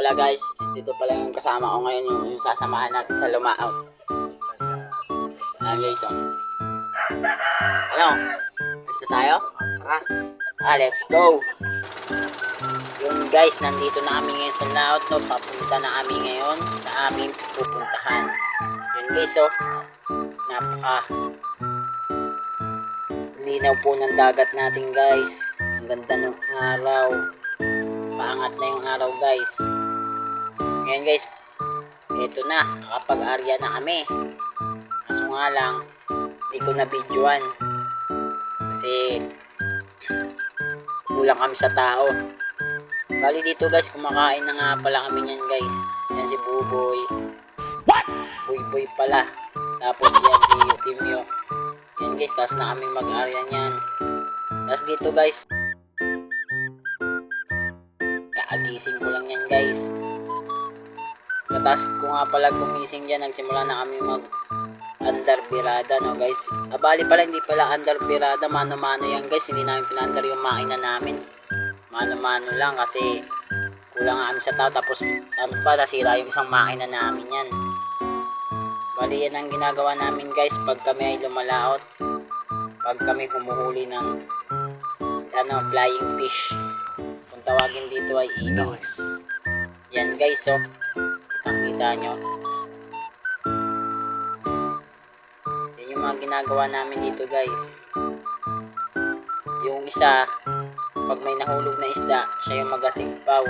pala guys, dito pala yung kasama ko ngayon, yung sasamahan natin sa lumaot. Ayan guys, oh. Ano? Let's na tayo? Let's go! Yun guys, nandito na kami ngayon sa laot, no? Papunta na kami ngayon sa aming pupuntahan. Yun guys, oh. Linaw po ng dagat natin guys. Ang ganda ng araw. Paangat na yung araw guys. Ngayon guys, ito na, nakapag-arya na kami. Kaso nga lang, hindi ko na videoan kasi kulang kami sa tao. Bali dito guys, kumakain na nga pala kami niyan guys. Yan si Buboy. Buy pala. Tapos yan si Timyo. Yan guys, taas na kami mag-arya niyan. Tapos dito guys, kaagising ko lang yan guys. Tapos ko nga pala gumising dyan, nagsimula na kami mag under birada, no guys. Bali pala hindi pala under birada, mano-mano yan guys. Hindi namin pinandar yung makina namin, mano-mano lang kasi kulang nga kami sa tao. Tapos ano pa, nasira yung isang makina namin yan. Bali yan ang ginagawa namin guys pag kami ay lumalaot, pag kami humuhuli ng flying fish. Kung tawagin dito ay ilo. Yan guys, oh, kita nyo. Yan yung mga ginagawa namin dito guys. Yung isa, pag may nahulog na isda, siya yung magasigpaw.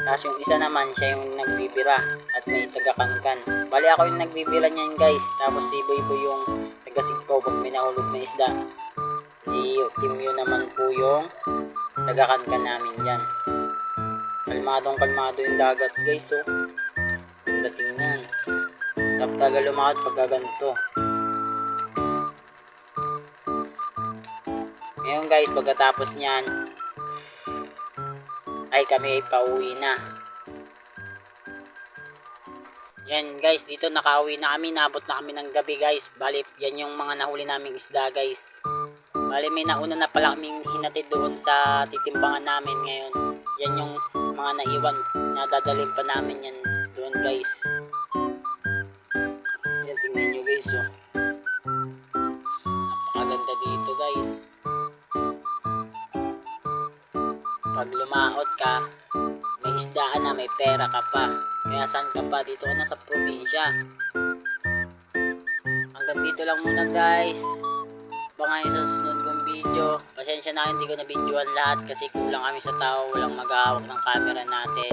Tapos yung isa naman, siya yung nagbibira at may tagakankan. Bali ako yung nagbibira niyan guys. Tapos si Boyboy yung tagasigpaw pag may nahulog na isda. Si Timyo naman po yung tagakankan namin dyan. Kalmado yung dagat guys, oh. Ang tingnan. Sa tagal lumakad pagka ganito. Ngayon guys, pagkatapos nyan ay kami ay pauwi na. Yan guys, dito nakauwi na kami. Nabot na kami ng gabi guys. Bali, yan yung mga nahuli naming isda guys. Bali, may nauna na pala kaming hinatid doon sa titimbangan namin ngayon. Yan yung mga naiwan, nadadalhin pa namin yan doon guys. Yan, tingnan nyo guys, oh. Napakaganda dito guys. Pag lumaot ka, may isda ka na, may pera ka pa. Kaya saan ka pa? Dito ka na sa probinsya. Hanggang dito lang muna guys. Abangan nyo sa susunod kong video. Pasensya na hindi ko na videoan lahat kasi kulang kami sa tao. Walang maghahawak ng camera natin.